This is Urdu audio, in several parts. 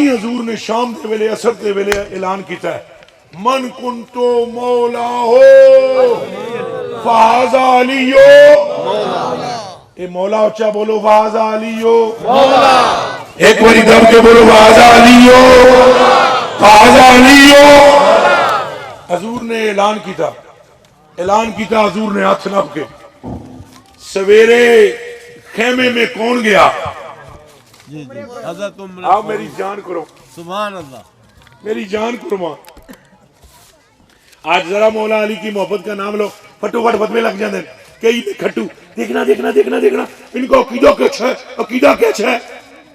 حضور نے شام دے ویلے اثر دے ویلے اعلان کیتا ہے من کنتو مولا ہو فہذا علیو اے مولا اچھا بولو فہذا علیو مولا ایک باری دب کے بولو فہذا علیو فہذا علیو حضور نے اعلان کیتا حضور نے ہاتھ نپ کے سویرے خیمے میں کون گیا جی حضرت آپ میری جان کرو سبحان اللہ میری جان قربان آج ذرا مولا علی کی محبت کا نام لو پھٹو پھٹ فتوے لگ جاندے کئی کھٹو دیکھنا دیکھنا دیکھنا دیکھنا ان کو عقیدہ کچھ ہے عقیدہ کچھ ہے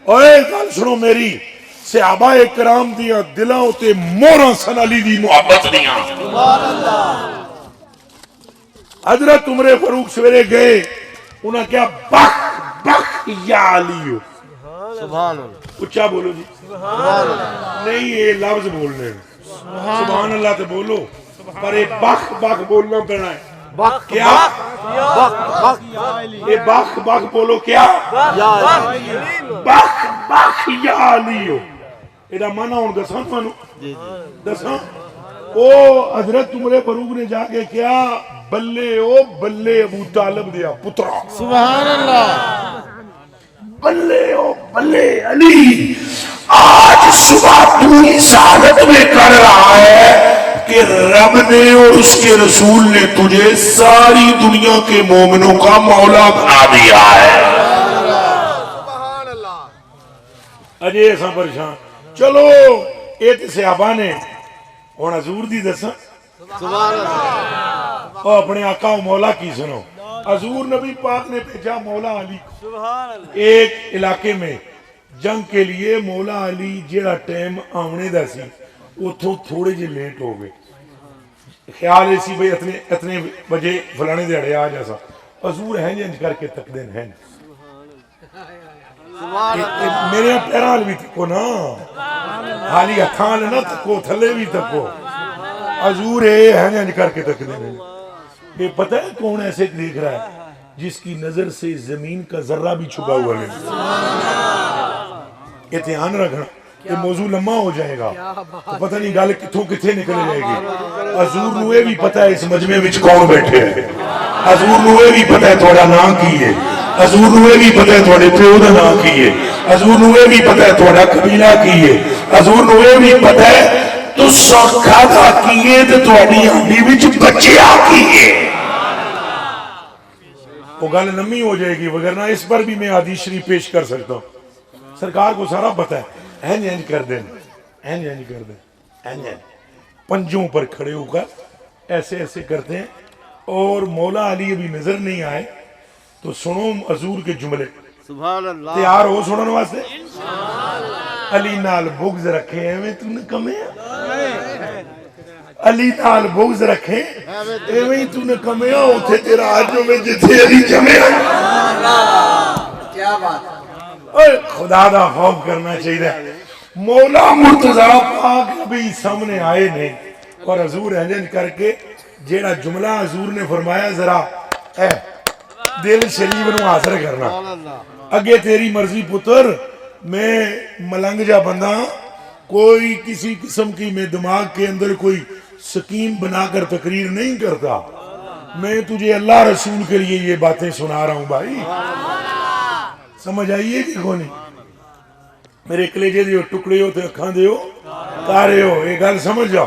اوے گل سنو میری صحابہ کرام دیا دلاں تے موہراں سن علی دی محبت دیاں سبحان اللہ حضرت عمر فاروق سویرے گئے انہاں کیا بخ بخ یا علیو سبحان اللہ اچھا بولو جی سبحان اللہ نہیں یہ لفظ بولنے سبحان اللہ تے بولو پر یہ بخ بخ بولنا پڑنا ہے بخ کیا یہ بخ بخ بولو کیا بخ بخ یا علیو ایڈا مانا ہوں دساں تانوں دساں او حضرت عمر فاروق نے جا کے کیا بلے او بلے ابو طالب دیا پترا سبحان اللہ بلے او بلے علی آج صبح تو اس حالت میں کر رہا ہے کہ رب نے اور اس کے رسول نے تجھے ساری دنیا کے مومنوں کا مولا بنا دیا ہے سبحان اللہ اجے ایسا پریشان چلو ایت صحابہ نے اور حضور دی دساں سبحان اللہ اور اپنے آقا و مولا کی سنو حضور نبی پاک نے بھیجا مولا علی کو سبحان اللہ ایک علاقے میں جنگ کے لیے مولا علی جیڑا ٹائم آمنے دا سی اتھوں تھوڑے جے لیٹ ہو گئے خیال ایسی بھئی اتنے بجے فلانے دیڑے آ جیسا حضور ہیں جنج کر کے تک دین ہیں میرے پیران بھی تکو نا حالی ہتھان نہ تکو تھلے بھی تکو حضور ہیں جنج کر کے تک دین ہیں یہ پتہ ہے کون ایسے دیکھ رہا ہے جس کی نظر سے زمین کا ذرہ بھی چھپا ہوا نہیں یہ دھیان رکھنا یہ موضوع لمحہ ہو جائے گا تو پتہ نہیں گل کتھوں کتھے نکلے جائے گی حضور نوے بھی پتہ ہے اس مجمع وچ کون بیٹھے ہیں حضور نوے بھی پتہ ہے تھوڑا نام کی ہے حضور نوے بھی پتہ ہے تھوڑے پیو دا نام کی ہے حضور نوے بھی پتہ ہے تھوڑا قبیلہ کی ہے حضور نوے بھی پتہ ہے تو سوکھا دا کیے تو تھوڑی ہانڈی وچ بچے آ کیے وہ گل نمی ہو جائے گی وگرنہ اس پر بھی میں حدیث شریف پیش کر سکتا ہوں سرکار کو سارا پتہ ہے این این کر دیں این این کر دیں این این پنجوں پر کھڑے ہو کر ایسے ایسے کرتے ہیں اور مولا علی ابھی نظر نہیں آئے تو سنو حضور کے جملے سبحان اللہ تیار ہو سنن واسطے علی نال بغض رکھے ایویں تو نے کمے علی نال بغض رکھے ایویں تو نے کمے اوتھے تیرا اج میں جتھے علی جمے کیا بات اے خدا دا خوف کرنا چاہیے مولا مرتضی پاک ابھی سامنے آئے نہیں اور حضور ہنجن کر کے جیڑا جملہ حضور نے فرمایا ذرا اے دل شریف نو حاضر کرنا اگے تیری مرضی پتر میں ملنگ جا بندہ کوئی کسی قسم کی میں دماغ کے اندر کوئی سکیم بنا کر تقریر نہیں کرتا میں تجھے اللہ رسول کے لیے یہ باتیں سنا رہا ہوں بھائی سمجھ آئیے کہ کونی میرے کلیجے دیو ٹکڑے ہو تے اکھاں دیو تارے ہو یہ گل سمجھ جاؤ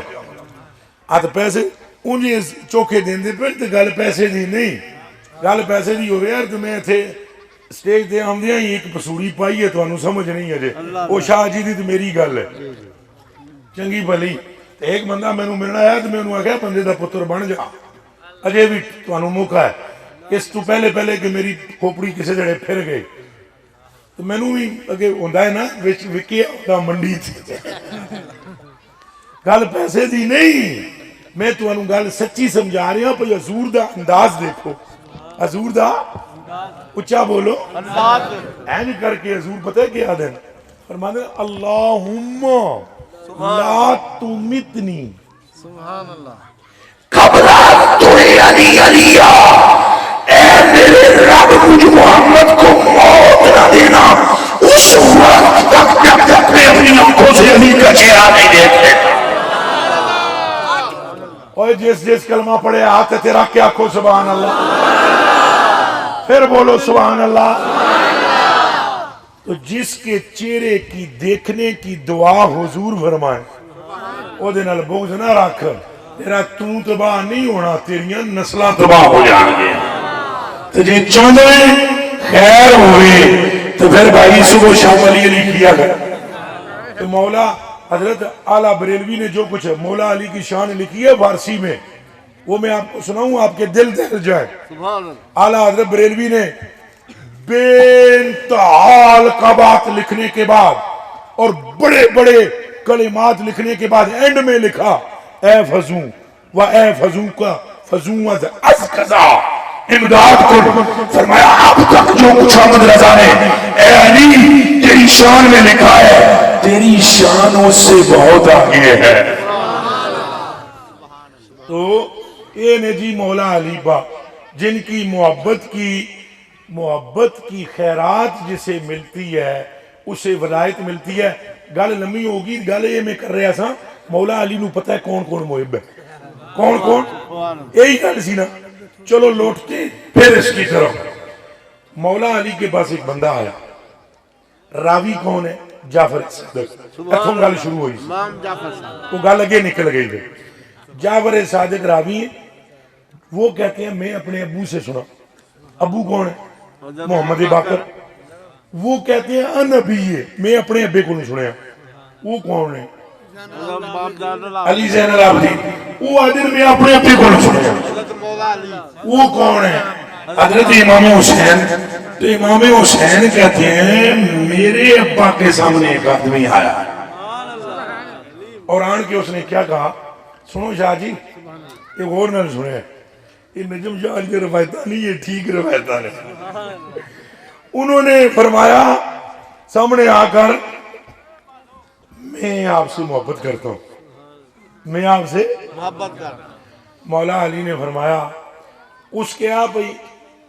آت پیسے انجھے چوکھے دین دے پر تے گل پیسے دی نہیں گل پیسے دی ہوئے یار تو میں تھے سٹیج دے ہم دیا ہی ایک پسوڑی پائی ہے تو انہوں سمجھ نہیں ہے وہ شاہ جی دی تو میری گل ہے چنگی بھلی ایک بندہ میں نے ملنا ہے تو میں انہوں آگیا بندے دا پتر بن جا اجے بھی تو انہوں موقع ہے اس تو پہلے کہ میری کھوپڑی کسے جڑے پھر گئے تو میں نے بھی اگے ہوندہ ہے نا وکے ہوتا منڈی تھی گل پیسے دی نہیں میں تو انہوں گل سچی سمجھا رہی ہوں پر حضور دا انداز دیکھو حضور دا اچھا بولو این کر کے حضور پتہ ہے کیا دیں فرماتے ہیں اللہم لا تمتنی سبحان اللہ قبلہ تو علی علیہ اے میرے رب مجھ محمد کو موت نہ دینا اس وقت تک جب تک میں اپنی آنکھوں سے اور جس جس کلمہ پڑھے ہاتھ تیرا کیا کھو سبحان اللہ، پھر بولو سبحان اللہ۔ تو جس کے چہرے کی دیکھنے کی دعا حضور فرمائے او دے نال بغض نہ رکھ، تیرا توں تباہ نہیں ہونا، تیریاں نسلہ تباہ ہو جان گے۔ تو جی چاہتے ہیں خیر ہوئے تو پھر بھائی صبح شام علی علی کیا گیا۔ تو مولا حضرت اعلیٰ بریلوی نے جو کچھ مولا علی کی شان لکھی ہے فارسی میں، وہ میں آپ کو سناؤں، آپ کے دل دہل جائے۔ اعلیٰ حضرت بریلوی نے بے انتہا القابات لکھنے کے بعد اور بڑے بڑے کلمات لکھنے کے بعد اینڈ میں لکھا اے فضوں و اے فضوں کا فضوں از قضا امداد کو، فرمایا اب تک جو کچھ احمد رضا نے اے علی تیری شان میں لکھا ہے تیری شانوں سے بہت آگے ہے۔ تو یہ نے جی مولا علی با جن کی محبت کی خیرات جسے ملتی ہے اسے ولایت ملتی ہے۔ گل لمبی ہوگی، گل یہ میں کر رہا سا مولا علی نو پتہ ہے کون کون محب ہے، کون کون، یہی گل سی نا۔ چلو لوٹتے پھر اس کی طرف۔ مولا علی کے پاس ایک بندہ آیا، راوی کون ہے؟ جعفر صادق۔ اتھوں گل شروع ہوئی، وہ گل اگے نکل گئی ہے۔ جعفر صادق راوی ہے، وہ کہتے ہیں میں اپنے ابو سے سنا۔ ابو کون ہے؟ محمد باقر۔ وہ کہتے ہیں ان نبی ہے، میں اپنے ابے کو نہیں سنیا۔ وہ کون ہے؟ علی زین العابدین۔ وہ حضرت میں اپنے ابے کو نہیں سنیا۔ وہ کون ہے؟ حضرت امام حسین۔ تو امام حسین کہتے ہیں میرے ابا کے سامنے ایک آدمی آیا اور آن کے اس نے کیا کہا، سنو شاہ جی ایک اور نہ سنے، یہ نجم شاہ کی روایتہ نہیں، یہ ٹھیک روایتہ نہیں۔ انہوں نے فرمایا سامنے آ کر میں آپ سے محبت کرتا ہوں، میں آپ سے محبت کرتا ہوں۔ مولا علی نے فرمایا اس کے آپ بھئی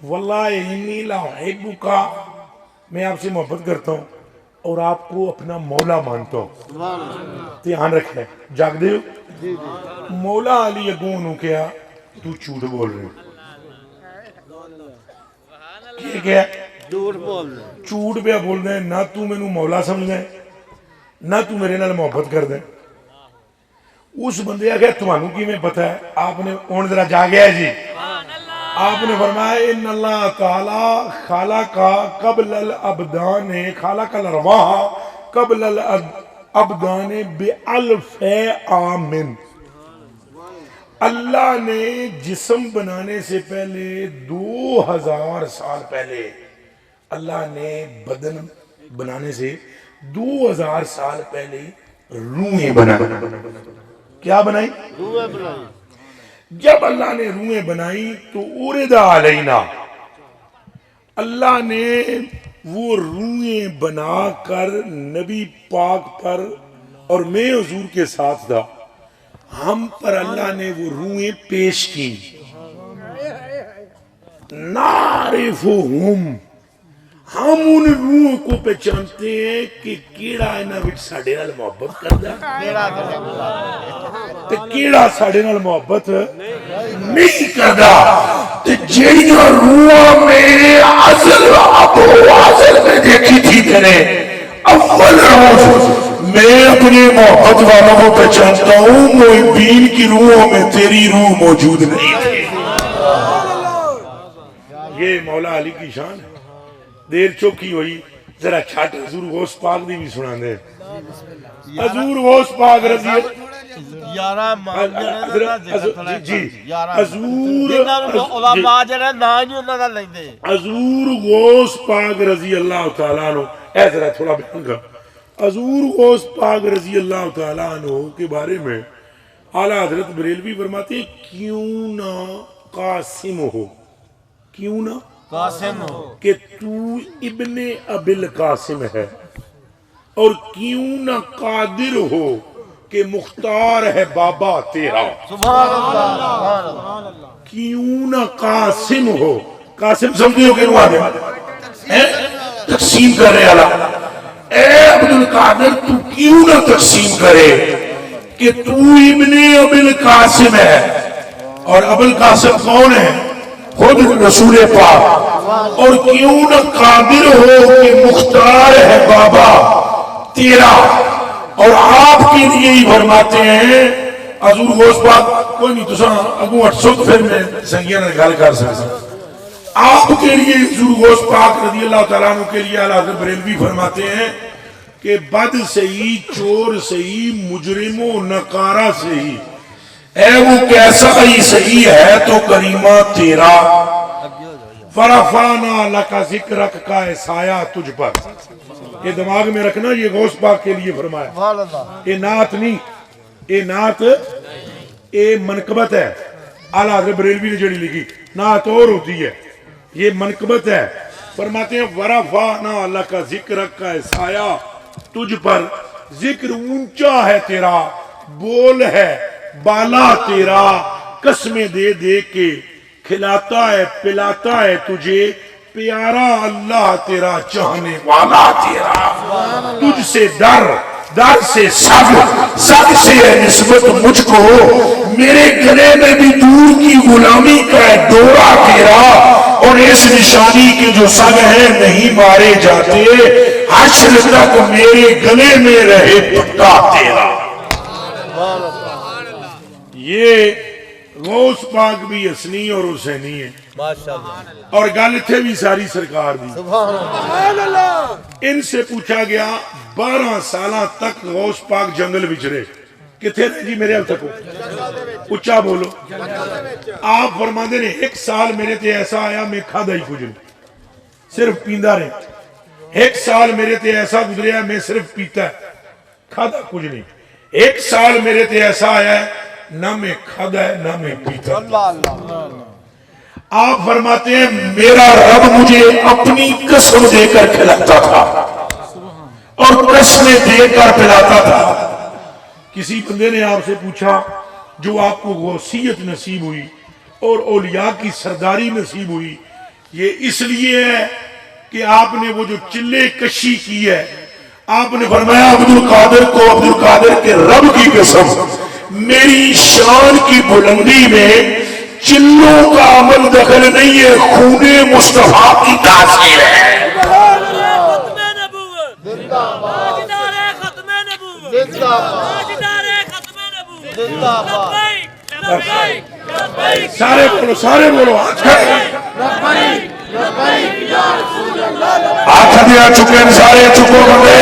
واللہ انی لا احبکا، میں آپ سے محبت کرتا ہوں اور آپ کو اپنا مولا مانتا ہوں، دھیان رکھیں جاگ دے ہو۔ مولا علی اگوں انہوں کیا تو جھوٹ بول رہے ہو، کیا جھوٹ پہ بول رہے ہیں، نہ تو میں نو مولا سمجھ دیں نہ تو میرے نال محبت کر دیں۔ اس بندے آگیا تمہانوں کی میں پتہ ہے؟ آپ نے اون ذرا جا گیا ہے جی، آپ نے فرمایا ان اللہ تعالی خالق قبل الابدان، خالق الارواح قبل الابدان بألف آمن۔ اللہ نے جسم بنانے سے پہلے 2000 سال پہلے، اللہ نے بدن بنانے سے 2000 سال پہلے روحیں بنائی۔ کیا بنائی؟ روحیں بنائی۔ جب اللہ نے روحیں بنائی تو اورد علینا، اللہ نے وہ روحیں بنا کر نبی پاک پر اور میں حضور کے ساتھ تھا، ہم پر اللہ نے وہ روحیں پیش کی۔ نعرفہم، ہم ان روحوں کو پہچانتے ہیں کہ کیڑا انہاں وچ ساڈے نال محبت کردا تے کیڑا ساڈے نال محبت نہیں کردا۔ تے جیڑیاں روحاں میں اصل میں دیکھی تھی میں اول روز میں اپنی محبت والوں کو پہچانتا ہوں، محبین کی روحوں میں تیری روح موجود نہیں تھی۔ یہ مولا علی کی شان ہے۔ دیر چوکی ہوئی، ذرا چھاٹ حضور غوث پاک دی بھی سنا دے۔ حضور غوث پاک رضی حضور غوث پاک رضی اللہ تعالیٰ عنہ، اے ذرا تھوڑا بیان کر۔ حضور غوث پاک رضی اللہ تعالیٰ عنہ کے بارے میں اعلیٰ حضرت بریلوی فرماتے ہیں کیوں نہ قاسم ہو، کیوں نہ قاسم ہو کہ تو ابن ابل قاسم ہے، اور کیوں نہ قادر ہو کہ مختار ہے بابا تیرا، سبحان اللہ۔ کیوں نہ قاسم ہو، قاسم سمجھے ہو کہ نو آگے تقسیم کر رہے اللہ، اے عبدالقادر تو کیوں نہ تقسیم کرے کہ تو ابن ابل قاسم ہے اور ابوالقاسم کون ہے؟ خود رسول پاک. اور کیوں نہ قادر ہو کہ مختار ہے بابا تیرا. اور آپ کے لیے ہی فرماتے ہیں حضور غوث پاک کوئی نہیں تساں اگوں 800 پھر میں سنگیاں نے گل کر سکتا. آپ کے لیے حضور غوث پاک رضی اللہ تعالیٰ عنہ کے لیے اعلیٰ حضرت بریلوی فرماتے ہیں کہ بد سے ہی، چور سے ہی، مجرم و نکارہ سے ہی، اے وہ کیسا ہی صحیح ہے تو کریمہ تیرا. فرفعنا لک ذکرک کا سایہ تجھ پر. یہ دماغ میں رکھنا، یہ غوث پاک کے لیے فرمایا. یہ نعت نہیں، یہ نعت یہ منقبت ہے. اعلیٰ حضرت بریلوی نے جڑی لکھی نعت اور ہوتی ہے، یہ منقبت ہے. فرماتے ہیں ورفعنا لک ذکرک کا سایہ تجھ پر. ذکر اونچا ہے تیرا، بول ہے بالا تیرا. قسمیں دے دے کے کھلاتا ہے پلاتا ہے تجھے، پیارا اللہ تیرا چاہنے والا تیرا. تجھ سے در سے سب سے ہے نسبت مجھ کو. میرے گلے میں بھی دور کی غلامی کا ہے ڈورا تیرا. اور اس نشانی کے جو سگ ہیں نہیں مارے جاتے، حشر تک میرے گلے میں رہے پٹا تیرا. یہ غوث پاک بھی حسنی اور حسینی ہے، اور گل تھے بھی ساری سرکار دی. ان سے پوچھا گیا 12 سالہ تک غوث پاک جنگل وچرے، کتنے رہے جی میرے حال تک اچھا بولو. آپ فرماندے نے 1 سال میرے تے ایسا آیا میں کھادا ہی کچھ نہیں، صرف پیندا رہے. 1 سال میرے تے ایسا گزریا میں صرف پیتا ہے، کھادا کچھ نہیں. 1 سال میرے تے ایسا آیا ہے نہ میں کھادا ہے نہ میں پیتا. آپ فرماتے ہیں میرا رب مجھے اپنی قسم دے کر کھلاتا تھا اور قسمیں دے کر پلاتا تھا. کسی بندے نے آپ سے پوچھا جو آپ کو غوثیت نصیب ہوئی اور اولیاء کی سرداری نصیب ہوئی، یہ اس لیے ہے کہ آپ نے وہ جو چلے کشی کی ہے. آپ نے فرمایا عبدالقادر کو عبدالقادر کے رب کی قسم میری شان کی بلندی میں چلوں کا عمل دخل نہیں ہے، خون مصطفیٰ کی تاثیر ہے. سارے بولو ہاتھ دیا چکے سارے چکو بندے.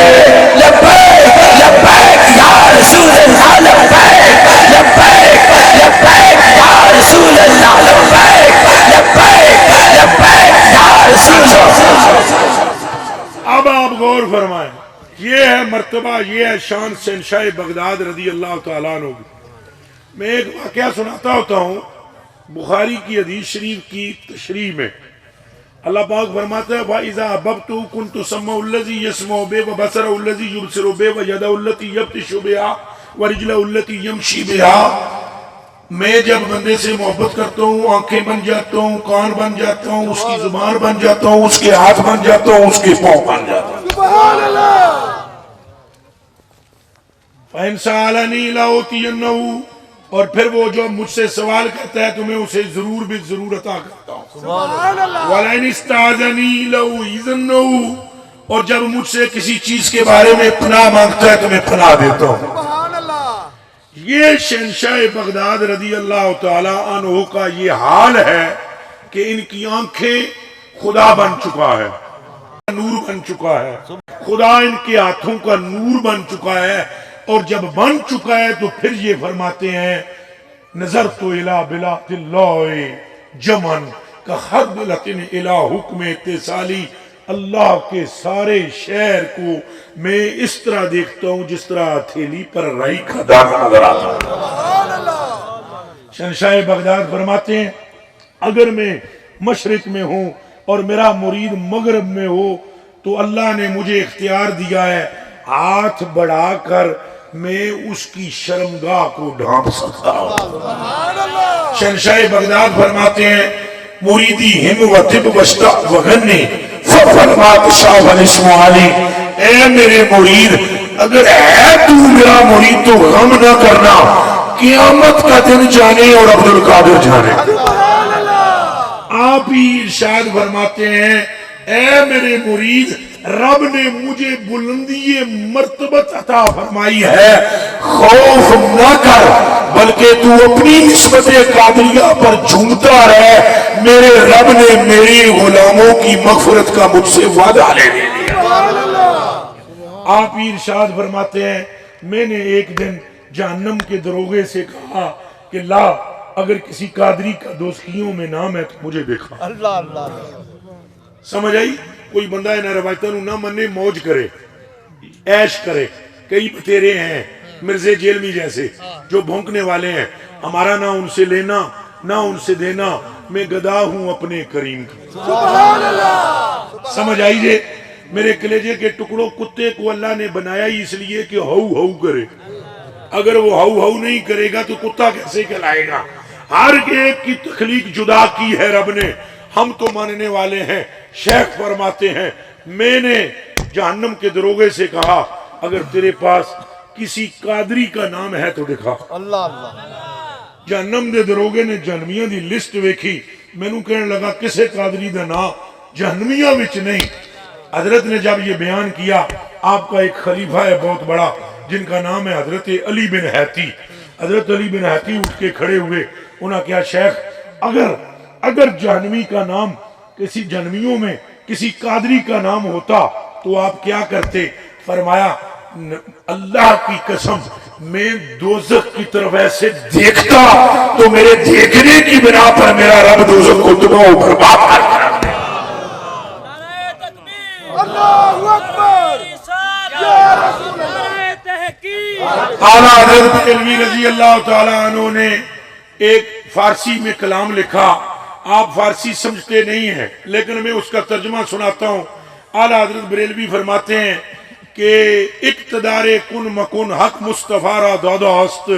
لبیک لبیک یا رسول اللہ، لبیک لبیک لبیک یا رسول اللہ، لبیک لبیک لبیک یا رسول اللہ. اب آپ غور فرمائیں، یہ ہے مرتبہ، یہ ہے شان شہنشاہ بغداد رضی اللہ تعالیٰ عنہ. میں ایک واقعہ سناتا ہوتا ہوں بخاری کی حدیث شریف کی تشریح میں. اللہ پاک فرماتا ہے وَإِذَا أَحْبَبْتُ كُنْتُ سَمْعَهُ الَّذِي يَسْمَعُ بِهِ وَبَصَرَهُ الَّذِي يُبْصِرُ بِهِ وَيَدَهُ الَّتِي يَبْطِشُ بِهَا وَرِجْلَهُ الَّتِي يَمْشِي بِهَا. میں جب بندے سے محبت کرتا ہوں آنکھیں بن جاتا ہوں، کان بن جاتا ہوں، اس کی زبان بن جاتا ہوں، اس کے ہاتھ بن جاتا ہوں، اس کے پاؤں بن جاتا ہوں. سبحان اللہ. فَإِنْ سَأَلَنِي لَأُعْطِيَنَّهُ، اور پھر وہ جو مجھ سے سوال کرتا ہے تو میں اسے ضرور بالضرور عطا کرتا ہوں. وَلَئِنِ اسْتَعَاذَنِي لَأُعِيذَنَّهُ، اور جب مجھ سے کسی چیز کے بارے میں پناہ مانگتا ہے تو میں پناہ دیتا ہوں. یہ شہنشاہ بغداد رضی اللہ تعالی عنہ کا یہ حال ہے کہ ان کی آنکھیں خدا بن چکا ہے، نور بن چکا ہے. خدا ان کے ہاتھوں کا نور بن چکا ہے، اور جب بن چکا ہے تو پھر یہ فرماتے ہیں نظرت الی بلاد اللہ جمن کخردلۃ الی حکم اتصالی. اللہ کے سارے شہر کو میں اس طرح دیکھتا ہوں جس طرح ہتھیلی پر رائی کا دانا نظر آتا ہے. شہنشاہ بغداد فرماتے ہیں اگر میں مشرق میں ہوں اور میرا مرید مغرب میں ہو تو اللہ نے مجھے اختیار دیا ہے ہاتھ بڑھا کر میں اس کی شرمگاہ کو ڈھانپ سکتا ہوں. شہنشاہ بغداد فرماتے ہیں مریدی ہم و طب وشتہ وغنی ففرمات شاہ والاسم علی. اے میرے مرید اگر ہے تو میرا مرید تو غم نہ کرنا، قیامت کا دن جانے اور عبد القادر جانے۔ آپ ہی ارشاد فرماتے ہیں اے میرے مرید، رب نے مجھے بلندی مرتبت عطا فرمائی ہے، خوف نہ کر بلکہ تو اپنی نسبت قادریہ پر جھومتا رہے، میرے رب نے میری غلاموں کی مغفرت کا مجھ سے وعدہ لے لیا۔ آپ ہی ارشاد فرماتے ہیں میں نے ایک دن جہنم کے دروغے سے کہا کہ لا اگر کسی قادری کا دوستیوں میں نام ہے تو مجھے دیکھا۔ اللہ اللہ سمجھ آئی؟ کوئی بندہ ہے نہ روایتوں نہ منے، موج کرے، عیش کرے، کئی بتیرے ہیں مرزے جیلمی جیسے جو بھونکنے والے ہیں، ہمارا نہ ان سے لینا نہ ان سے دینا، میں گدا ہوں اپنے کریم کا۔ سبحان اللہ۔ سمجھ آئی جے؟ میرے کلیجے کے ٹکڑوں، کتے کو اللہ نے بنایا ہی اس لیے کہ ہو ہو کرے، اگر وہ ہو ہو نہیں کرے گا تو کتا کیسے کہلائے گا؟ ہر ایک کی تخلیق جدا کی ہے رب نے، ہم تو ماننے والے ہیں۔ شیخ فرماتے ہیں میں نے جہنم کے دروغے سے کہا اگر تیرے پاس کسی قادری کا نام ہے تو دکھا۔ اللہ اللہ۔ جہنم دے دروغے نے جہنمیاں دی لسٹ ویکھی، میں نو کہنے لگا کسے قادری دا نام جہنمیاں وچ نہیں۔ حضرت نے جب یہ بیان کیا، آپ کا ایک خلیفہ ہے بہت بڑا جن کا نام ہے حضرت علی بن حیتی۔ حضرت علی بن حیتی اٹھ کے کھڑے ہوئے، انہاں کہا شیخ اگر جہنمی کا نام کسی جہنمیوں میں کسی قادری کا نام ہوتا تو آپ کیا کرتے؟ فرمایا اللہ کی قسم میں دوزخ کی طرف ایسے دیکھتا تو میرے دیکھنے کی بنا پر میرا رب دوزخ کو تباہ و برباد کر دیا۔ اللہ اکبر یا رسول اللہ۔ اعلیٰ حضرت بریلوی رضی اللہ تعالیٰ عنہ نے ایک فارسی میں کلام لکھا، آپ فارسی سمجھتے نہیں ہیں لیکن میں اس کا ترجمہ سناتا ہوں۔ اعلیٰ حضرت بریلوی فرماتے ہیں کہ اقتدار کن مکن حق مصطفیٰ را دادا است،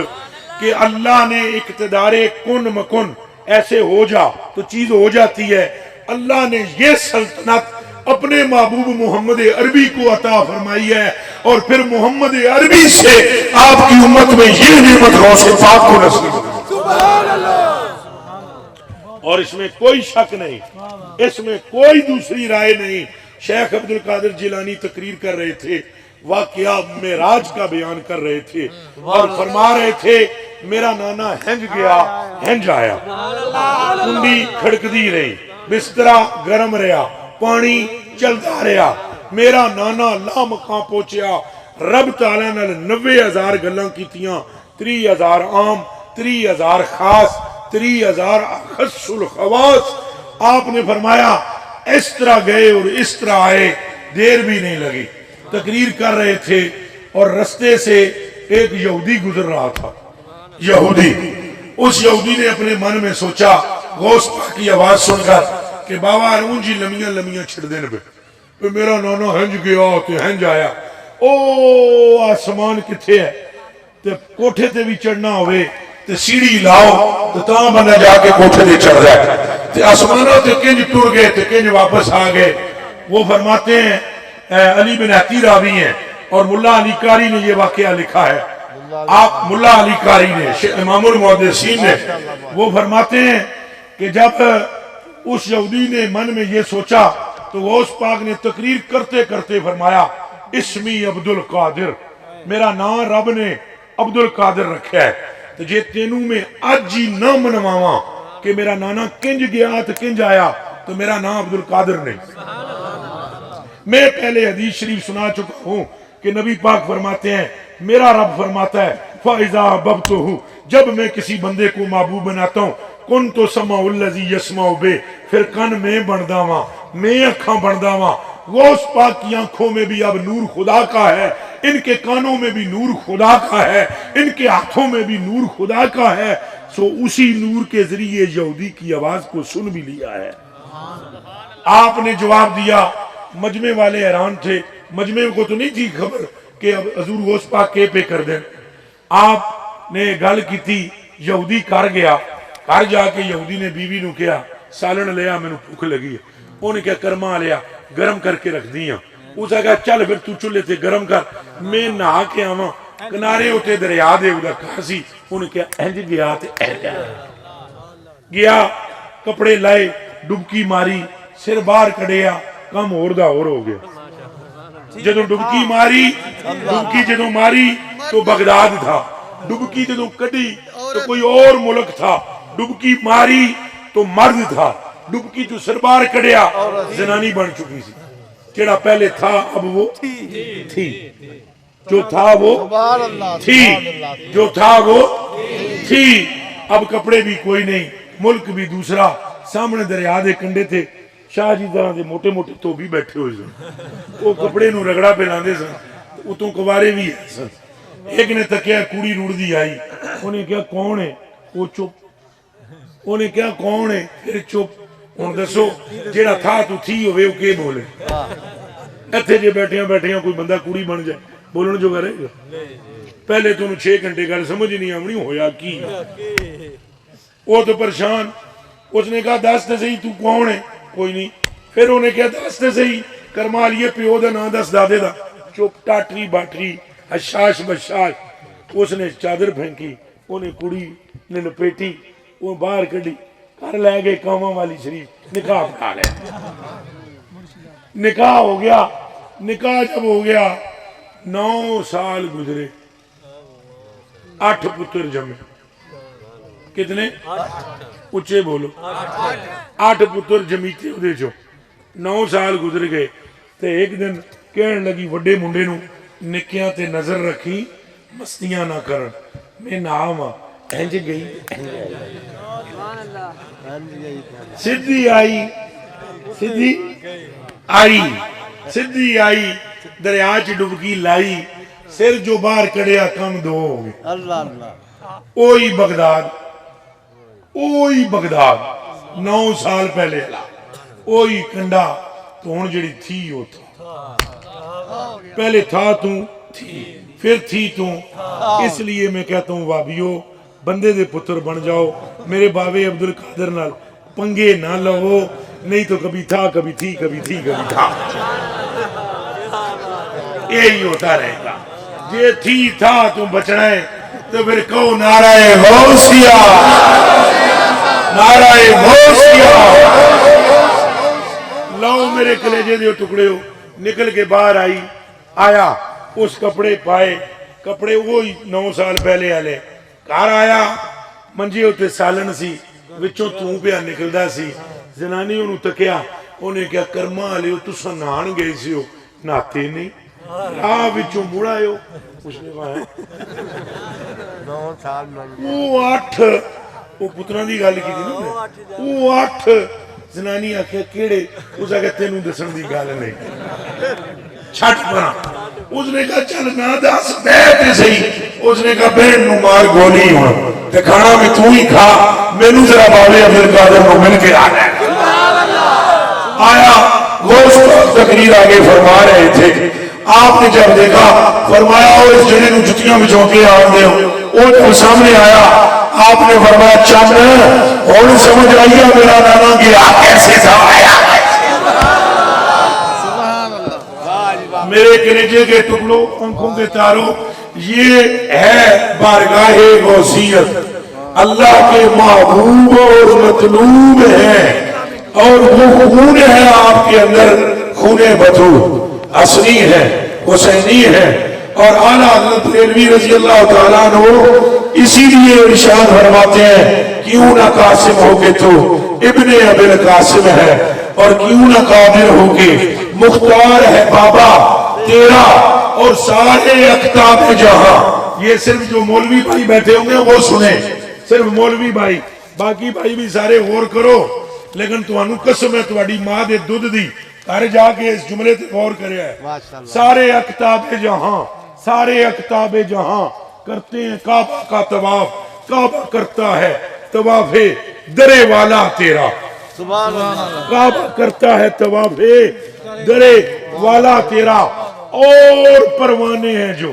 کہ اللہ نے اقتدار کن مکن ایسے ہو جا تو چیز ہو جاتی ہے، اللہ نے یہ سلطنت اپنے محبوب محمد عربی کو عطا فرمائی ہے، اور پھر محمد عربی سے آپ کی امت میں یہ نعمت غوث پاک کو نصیب ہوئی۔ سبحان اللہ۔ اور اس میں کوئی شک نہیں، اس میں کوئی دوسری رائے نہیں۔ شیخ عبد القادر جیلانی تقریر کر رہے تھے، واقعہ معراج کا بیان کر رہے تھے اور فرما رہے تھے میرا نانا ہنج گیا ہنج آیا، کنڈی کھڑکدی رہی، بسترا گرم رہا، پانی چلتا رہا، میرا نانا لا مقام پہنچیا، رب تعالیٰ نے 90,000 گلاں کیتیاں، 30,000 عام، 30,000 خاص، 30,000 اخص الخواص۔ آپ نے فرمایا اس طرح گئے اور اس طرح آئے، دیر بھی نہیں لگی۔ تقریر کر رہے تھے اور رستے سے ایک یہودی گزر رہا تھا، یہودی۔ اس یہودی نے اپنے من میں سوچا غوث پاک کی آواز سن کر کہ بابا اونجی لمیاں لمیاں چھڑ دین پہ میرا نانا ہنج گیا تے ہنج آیا، او آسمان کتھے ہے؟ تے کوٹھے تے بھی چڑھنا ہوئے تے سیڑھی لاؤ تے تاں بندہ جا کے کوٹھے تے چڑھ جائے۔ تے آسمانوں تے کنج ٹر گئے تے کنج واپس آ گئے۔ وہ فرماتے ہیں علی بن حیتی راوی ہیں اور ملا علی قاری نے یہ واقعہ لکھا ہے، آپ ملا علی قاری نے امام المحدثین نے، وہ فرماتے ہیں کہ جب اس یہودی نے من میں یہ سوچا تو غوث پاک نے تقریر کرتے کرتے فرمایا اسمی عبد القادر، میرا نام رب نے عبد القادر رکھا ہے، تو جے تینوں میں آج ہی نہ منواواں کہ میرا نانا کنج گیا تو کنج آیا تو میرا نام عبد القادر نہیں۔ میں پہلے حدیث شریف سنا چکا ہوں کہ نبی پاک فرماتے ہیں میرا رب فرماتا ہے فَإِذَا بَبْتُهُ، جب میں کسی بندے کو محبوب بناتا ہوں کُنْتُ سَمْعُ الَّذِي يَسْمَعُ بِهِ، پھر کن میں بندہ ہاں، میں آنکھاں بندہ ہاں۔ غوث پاک کی آنکھوں میں بھی اب نور خدا کا ہے، ان کے کانوں میں بھی نور خدا کا ہے، ان کے ہاتھوں میں بھی نور خدا کا ہے، سو اسی نور کے ذریعے یہودی کی آواز کو سن بھی لیا ہے۔ آپ نے جواب دیا، مجمع والے حیران تھے، مجمع کو تو نہیں تھی خبر کہ اب حضور غوث پاک کے پہ کر دیں۔ آپ نے گل کی تھی، یہودی کر گیا، کر جا کے یہودی نے بیوی نو کیا سالن لیا میں نو بھوک لگی ہے، انہیں کیا کرما لیا گرم کر کے رکھ دیا، اس نے کہا چل پھر تو چولہے تے گرم کر، میں نہا کے آواں کنارے اتنے دریا دے ادا گھر سی انہیں کیا انج گیا تے انج گیا کپڑے لائے ڈبکی ماری سر باہر کڑیا کم اور دا اور ہو گیا جدوں ڈبکی ماری ڈبکی جدوں ماری تو بغداد تھا ڈبکی جدوں کڑی تو کوئی اور ملک تھا ڈبکی ماری تو مرد تھا ڈبکی تو سر باہر کڑیا زنانی بن چکی سی جڑا پہلے تھا اب وہ تھی جو تھا وہ تھی جو تھا وہ تھی اب کپڑے بھی کوئی نہیں ملک بھی دوسرا سامنے دریا دے کنڈے تھے شاہ جی طرح دے موٹے موٹے تو بھی بیٹھے ہوئے سن وہ کپڑے نو رگڑا پہ لاندے سن اتوں کوارے بھی ہے سن ایک نے تکیا کوڑی روڑ دی آئی انہیں کیا کون ہے وہ چپ انہیں کیا کون ہے پھر چپ ان دسو جیڑا تھا تو تھی ہوئے وہ کے بولے ایتھے جے بیٹھیاں کوئی بندہ کوڑی بن جائے بولن جو کرے گا پہلے تو 6 گھنٹے گل سمجھ نہیں آمنی ہویا کی وہ تو پریشان اس نے کہا دس تے صحیح تو کون ہے کوئی نہیں پھر انہیں کہا دس تے صحیح کرما لیے پیو دا نام دس دادے دا چپ ٹاٹری باٹری حشاش بشاش اس نے چادر پھینکی انہیں کڑی نے لپیٹی وہ باہر کڑی کر لے گئے کاماں والی شریف نکاح بنا لے نکاح ہو گیا نکاح جب ہو گیا 9 سال گزرے 8 پتر جمے کتنے اچھے بولو 8 پتر جمیتے ہو دے جو 9 سال گزر گئے تے ایک دن کہن لگی وڈے منڈے نو نکیاں تے نظر رکھی مستیاں نہ کرن میں نام انج گئی سدھی آئی سدھی آئی دریا چ ڈبکی لائی سر جو باہر کڑیا کم 2 ہو گئے اوہی بغداد 9 سال پہلے اوہی کنڈا تو ہن جڑی تھی وہ تھا پہلے تھا تو تھی پھر تھی تو اس لیے میں کہتا ہوں وابیو بندے دے پتر بن جاؤ میرے باوے عبدالقادر نال پنگے نہ لو نہیں تو کبھی تھا کبھی تھی کبھی تھی کبھی تھا یہی ہوتا رہے گا یہ تھی تھا تو بچنا ہے تو پھر کہو نعرہ غوثیہ نعرہ غوثیہ لو میرے کلیجے دیو ٹکڑے ہو نکل کے باہر آیا اس کپڑے پائے کپڑے وہی 9 سال پہلے آلے گھر آیا منجے ہوتے سالن سی وچوں تو پیا نکلدا سی زنانی انہوں تکیا انہیں کیا کرما لے تسا نہان گئے سی ہو نہاتے نہیں راہ وچوں مڑا ہو اس نے کہا 9 سال وہ 8 وہ پتراں دی گل کی نا وہ 8 زنانی آکھیا کیڑے اس آگے تینوں دسن دی گل نہیں چھٹ پڑا اس نے کہا چل نہ دس بیٹھے صحیح اس نے کہا بہن نو مار گولی ہوں تے کھانا میں تو ہی کھا مینوں ذرا باوے عبدالقادر نو مل کے آیا غوث تقریر آگے فرما رہے تھے آپ نے جب دیکھا فرمایا اور اس جڑے نو جتیاں بچوں کے آن دے وہ جب سامنے آیا آپ نے فرمایا چند اور سمجھ آئیے میرا نانا گیا کیسے تھا آیا میرے کلیجے کے ٹکڑوں آنکھوں کے تاروں یہ ہے بارگاہ غوثیت اللہ کے محبوب اور مطلوب ہے اور وہ خون ہے آپ کے اندر خون بطول عصری ہے حسینی ہے اور اعلیٰ حضرت بریلوی رضی اللہ تعالیٰ عنہ اسی لیے ارشاد فرماتے ہیں کیوں نہ قاسم ہو کے تو ابن ابی القاسم ہے اور کیوں نہ قادر ہو کے مختار ہے بابا تیرا اور سارے اقطاب جہاں یہ صرف جو مولوی بھائی بیٹھے ہوں گے وہ سنیں صرف مولوی بھائی باقی بھائی بھی سارے غور کرو لیکن تمہانوں قسم ہے تمہاری ماں دے دودھ دی گھر جا کے اس جملے تے غور کریا ہے سارے اقطاب جہاں کرتے ہیں کعبہ کا طواف کعبہ کرتا ہے طواف درے والا تیرا کعبہ کرتا ہے طواف درے والا تیرا اور پروانے ہیں جو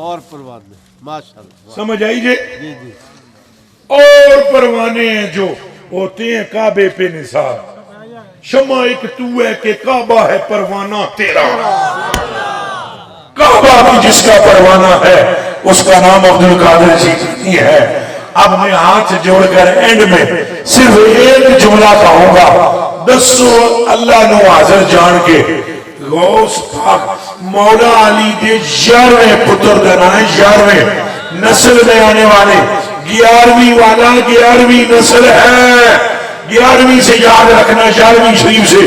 اور پروانے ماشاءاللہ سمجھ آئی جے اور پروانے ہیں جو ہوتے ہیں کعبے پہ نثار شمع ایک تو ہے کہ کعبہ ہے پروانہ تیرا کعبہ توبہ بھی جس کا پروانہ ہے اس کا نام عبد القادر جیلانی ہے. اب میں ہاتھ جوڑ کر اینڈ میں صرف ایک جملہ کہوں گا. دسو اللہ نو حاضر جان کے غوث پاک مولا علی دے 11ویں پتر دا نام ہے. 11ویں نسل میں آنے والے 11ویں والا 11ویں نسل ہے. 11ویں سے یاد رکھنا, 11ویں شریف سے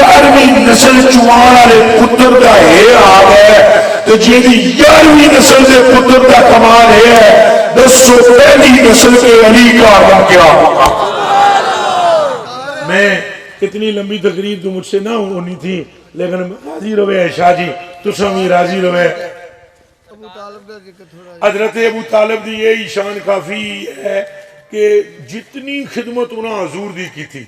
11ویں نسل چوان والے پتر دا ہے آ گئے تو جی 11ویں نسل سے پتر دا کمال ہے. دسو پہلی نسل کے علی کا واقعہ ہوگا. میں اتنی لمبی تقریر تو مجھ سے نہ ہونی تھی, لیکن راضی روے شاہ جی تساں بھی راضی روے. حضرت ابو طالب دی یہ شان کافی ہے کہ جتنی خدمت انہاں حضور دی کی تھی,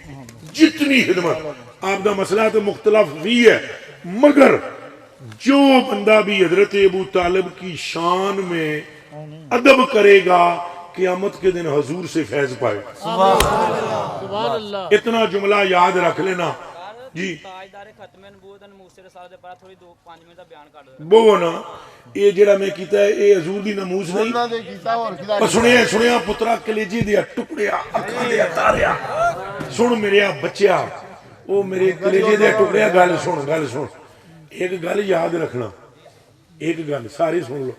جتنی خدمت, آپ دا مسئلہ تو مختلف بھی ہے, مگر جو بندہ بھی حضرت ابو طالب کی شان میں ادب کرے گا قیامت کے دن حضور سے فیض پائے. سبحان اللہ. اتنا جملہ یاد رکھ لینا جی. وہ نا یہ جڑا میں کیتا ہے یہ حضور دی نموز نہیں, پر سنیا پترا کلیجی دیا ٹکڑیا اکھاں دیا تاریا. سن میرے بچیا, وہ میرے کلیجی دیا ٹکڑیا, گل سن. ایک گل یاد رکھنا, ایک گل ساری سن لو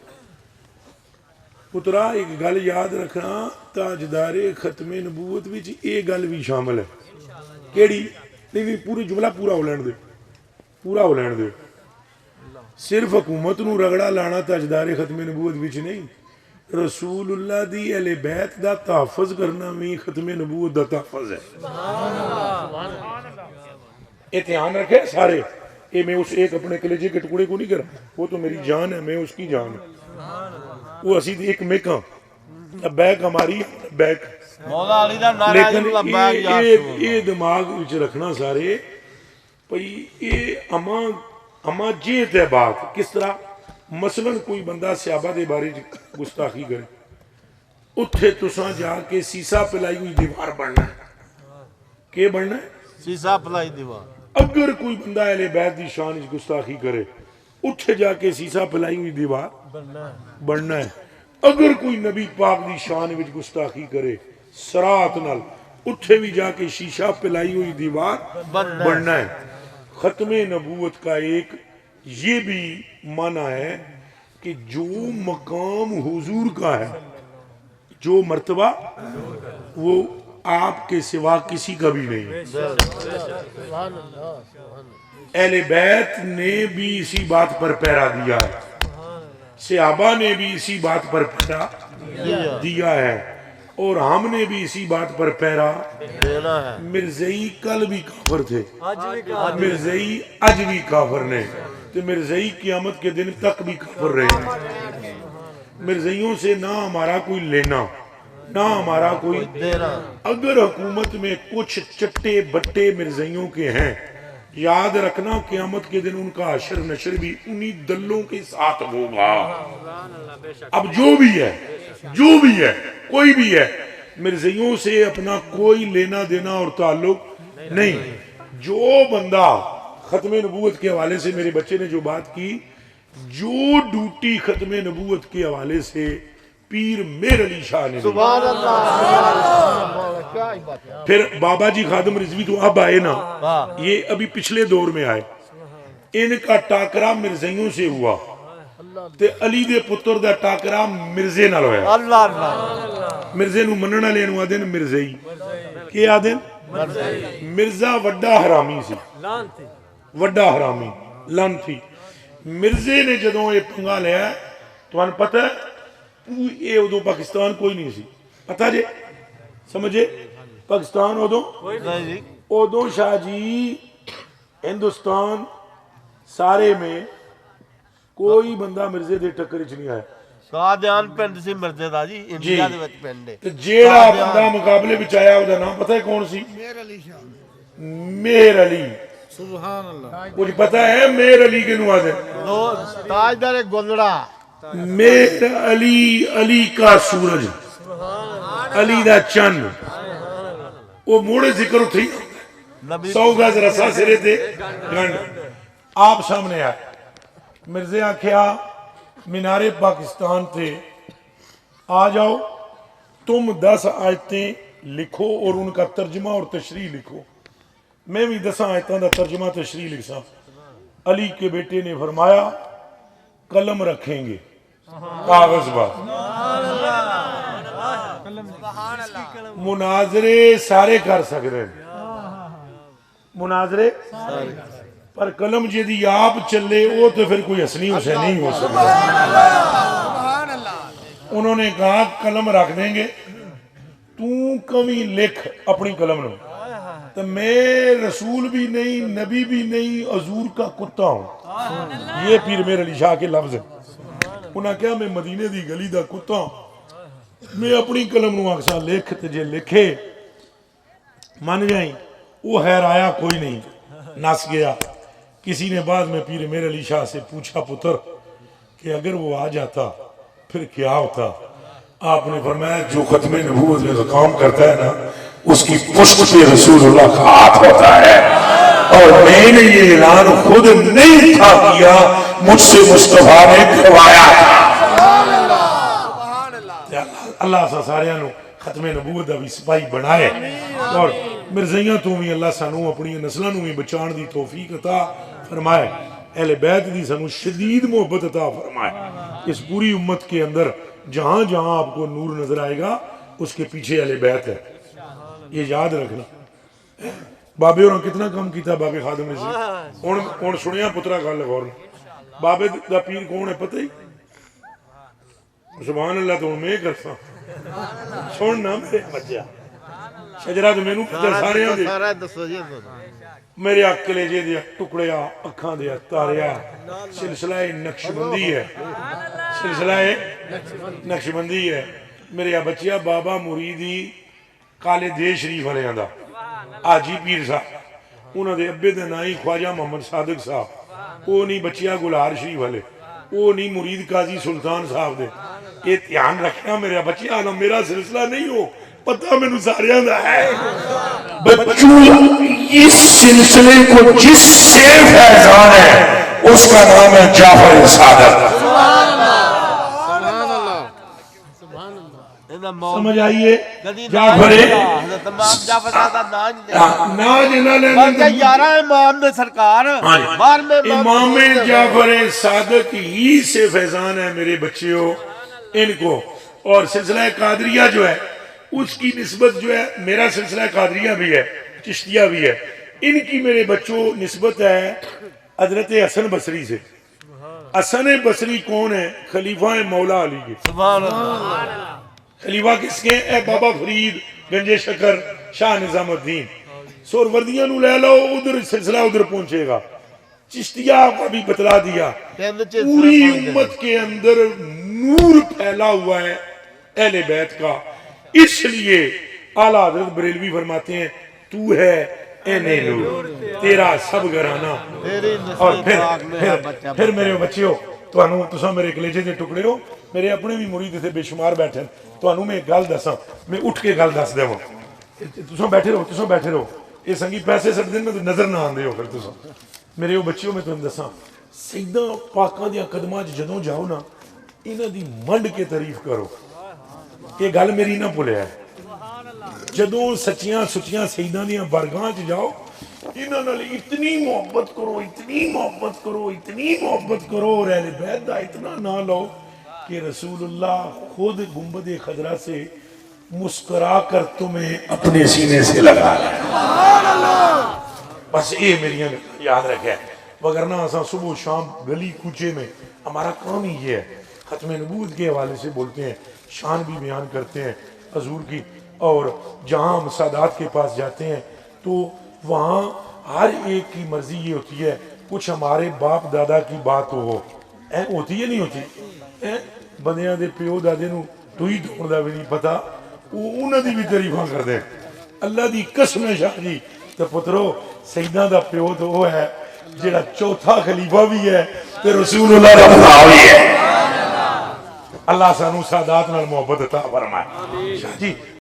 پترا, ایک گل یاد رکھنا, تاجدار ختم نبوت وچ یہ گل بھی شامل ہے. کیڑی نہیں, پوری جملہ پورا ہو لین دے, پورا ہو لین دے. صرف حکومت نو رگڑا لانا تاجدار ختم نبوت وچ نہیں, رسول اللہ دی اہل بیت دا تحفظ کرنا بھی ختم نبوت دا تحفظ ہے. یہ دھیان رکھے سارے. یہ میں اس ایک اپنے کلیجے کے ٹکڑے کو نہیں کر رہا, وہ تو میری جان ہے, میں اس کی جان ہے. وہ اسی ایک میکاں بیک ہماری بیک, لیکن یہ دماغ وچ رکھنا سارے بھئی یہ اما جیت ہے بات. کس طرح مثلا کوئی بندہ صحابہ دے بارے گستاخی کرے, اتھے تساں جا کے سیسا پلائی ہوئی دیوار بننا ہے. کہ بننا ہے سیسا پلائی دیوار. اگر کوئی بندہ اہل بیت دی شان وچ گستاخی کرے, اتھے جا کے سیسا پلائی ہوئی دیوار بننا ہے. اگر کوئی نبی پاک دی شان وچ گستاخی کرے سرات نال, اتھے بھی جا کے شیشہ پلائی ہوئی دیوار بننا ہے. ختم نبوت کا ایک یہ بھی معنی ہے کہ جو مقام حضور کا ہے, جو مرتبہ, وہ آپ کے سوا کسی کا بھی نہیں ہے. اہل بیت نے بھی اسی بات پر پیرا دیا ہے, صحابہ نے بھی اسی بات پر پیرا دیا ہے, اور ہم نے بھی اسی بات پر پیرا دینا ہے. مرزائی کل بھی کافر تھے, مرزائی اج بھی کافر نے, تو مرزائی قیامت کے دن تک بھی کافر رہے. مرزائیوں سے نہ ہمارا کوئی لینا نہ ہمارا کوئی دینا. اگر حکومت میں کچھ چٹے بٹے مرزائیوں کے ہیں, یاد رکھنا قیامت کے دن ان کا حشر نشر بھی انہی دلوں کے ساتھ ہوگا. اب جو بھی ہے کوئی بھی ہے, مرزائیوں سے اپنا کوئی لینا دینا اور تعلق نہیں. جو بندہ ختم نبوت کے حوالے سے, میرے بچے نے جو بات کی, جو ڈیوٹی ختم نبوت کے حوالے سے پیر میر علی شاہ نے, سبحان اللہ. پھر بابا جی خادم رضوی تو اب آئے نا, یہ ابھی پچھلے دور میں آئے. ان کا ٹاکرا مرزائیوں سے ہوا, تے علی دے پتر دا ٹاکرا مرزے نال ہویا. اللہ مرزے نو مننا لینو آدن مرزائی. کہ آدن مرزا وڈا حرامی سی, وڈا حرامی لانتی. مرزے نے جدوں یہ پنگا لیا, تو انہوں پتہ ہے یہ ادو پاکستان کوئی نہیں سی, پتہ جے سمجھے, پاکستان ادو شاہ جی ہندوستان سارے میں کوئی بندہ مرزے دے ٹکر چ نہیں آیا. قادیان پنڈ سی مرزے دا جی, انڈیا دے وچ پنڈ ہے. جیڑا بندہ مقابلے وچ آیا او دا نام پتہ ہے کون سی؟ مہر علی شاہ. مہر علی, سبحان اللہ. کچھ پتہ ہے مہر علی کے نوا دے؟ تاجدار گولڑا. مہر علی, علی کا سورج, علی دا چند, وہ موڑے ذکر تھی 100 گز رسا سرے تے گنڈ. آپ سامنے آئے, مرزے آکھیا مینارے پاکستان تھے آ جاؤ تم 10 آیتیں لکھو اور ان کا ترجمہ اور تشریح لکھو. میں بھی 10 آیتوں کا ترجمہ تشریح لکھا. علی کے بیٹے نے فرمایا قلم رکھیں گے کاغذ پر. مناظرے سارے کر سکتے ہیں مناظرے پر قلم جدی آپ چلے وہ تو پھر کوئی حسنی حسین نہیں ہو سکتا. انہوں نے کہا قلم رکھ دیں گے تو کمی لکھ اپنی قلم نو. تو میں رسول بھی نہیں نبی بھی نہیں حضور کا کتا ہوں. یہ پیر میر علی شاہ کے لفظ ہیں. انہاں کہا میں مدینے دی گلی دا کتا ہوں. میں اپنی قلم نو آکسا لکھ تجھے لکھے من جائیں. وہ خیر آیا کوئی نہیں نس گیا. کسی نے بعد میں پیر میر علی شاہ سے پوچھا پتر کہ اگر وہ آ جاتا پھر کیا ہوتا؟ آپ نے فرمایا جو ختم نبوت میں کام کرتا ہے نا اس کی پشت پہ رسول اللہ کا ہاتھ ہوتا ہے. اور میں نے یہ اعلان خود نہیں تھا کیا مجھ سے مصطفیٰ نے کروایا تھا. اللہ سا سارے ختم نبوت دا بھی سپاہی بنائے اور مرزیاں تو بھی اللہ سانو اپنی نسلوں بھی بچان دی توفیق عطا فرمائے. اہل بیت دی سانو شدید محبت عطا فرمائے. اس پوری امت کے اندر جہاں جہاں آپ کو نور نظر آئے گا اس کے پیچھے اہل بیت ہے. یہ یاد رکھنا. بابے اور کتنا کام کیتا بابے خادم نے سے ہن سنیا پترا گل غور. بابے دا پیر کون ہے پتہ ہی؟ سبحان اللہ. تو میں کرتا سننا میرے بچہ شجرہ تو میں پتہ سارے میرے کلیجے دیا ٹکڑیا اکھاں دیا تاریا. سلسلہ نقش بندی ہے سلسلہ نقش بندی ہے. میرے بچیا بابا مریدی کالے دے شریف والے دا آجی پیر صاحب انہوں دے ابے دے نائی خواجہ محمد صادق صاحب. وہ نہیں بچیا گلہار شریف والے. وہ نہیں مرید قاضی سلطان صاحب دے. یہ دھیان رکھنا میرا بچیا نہ میرا سلسلہ نہیں ہو پتہ میں ساریاں دا ہے. بچوں اس سلسلے کو جس سے فیضان ہے اس کا نام ہے جعفر صادق. سمجھ آئیے جعفر امام جعفر صادق ہی سے فیضان ہے میرے بچیوں ان کو. اور سلسلہ قادریہ جو ہے اس کی نسبت جو ہے میرا سلسلہ قادریہ بھی ہے چشتیہ بھی ہے. ان کی میرے بچوں نسبت ہے حضرت حسن بصری سے. حسن بصری کون ہے؟ خلیفہ مولا علی کے. خلیفہ کس کے؟ اے بابا فرید گنج شکر شاہ نظام الدین. سور وردیاں نو لے لو ادھر سلسلہ ادھر پہنچے گا. چشتیہ کا بھی بتلا دیا. پوری امت کے اندر نور پھیلا ہوا ہے اہل بیت کا. اس لیے اعلیٰ حضرت بریلوی فرماتے ہیں تو ہے اے نور تیرا سب گھرانہ. اور پھر میرے بچیوں تو میرے کلیجے دے ٹکڑے ہو. میرے اپنے بھی مرید تھے بے شمار بیٹھے. تو میں ایک گل دساں میں اٹھ کے گل دس دے تساں بیٹھے رہو. یہ سنگی پیسے سٹ دن میں تو نظر نہ آندے ہو. پھر تساں میرے بچیوں میں تمہیں دساں سیدہ پاکاں دیاں قدماں جدوں جاؤ نا انہاں دی منڈ کے تعریف کرو. یہ گل میری نہ بھولیا ہے. جدوں سچیاں سچیاں سیداں دیاں برگاں چ جاؤ انہاں نال اتنی محبت کرو اتنی محبت کرو اتنی محبت کرو. اور اہل بیت دا اتنا نہ لو کہ رسول اللہ خود گنبد خضرا سے مسکرا کر تمہیں اپنے سینے سے لگا لیں. بس یہ میری یاد رکھے. وگرنہ اساں صبح شام گلی کوچے میں ہمارا کام ہی یہ ہے. ختم نبوت کے حوالے سے بولتے ہیں شان بھی بیان کرتے ہیں حضور کی. اور جہاں ہم سادات کے پاس جاتے ہیں تو وہاں ہر ایک کی مرضی یہ ہوتی ہے کچھ ہمارے باپ دادا کی بات ہو ہوتی ہے نہیں ہوتی. بندیاں دے پیو دادے نو تو ہی دھون دا بھی نہیں پتا وہ انہاں دی بھی تعریفاں کر دے. اللہ دی قسم ہے شاہ جی تو پترو سیداں دا پیو تو وہ ہے جڑا چوتھا خلیفہ بھی ہے تے رسول اللہ دا خدا بھی ہے. اللہ سانو سادات نال محبت عطا فرمائے. شاہ جی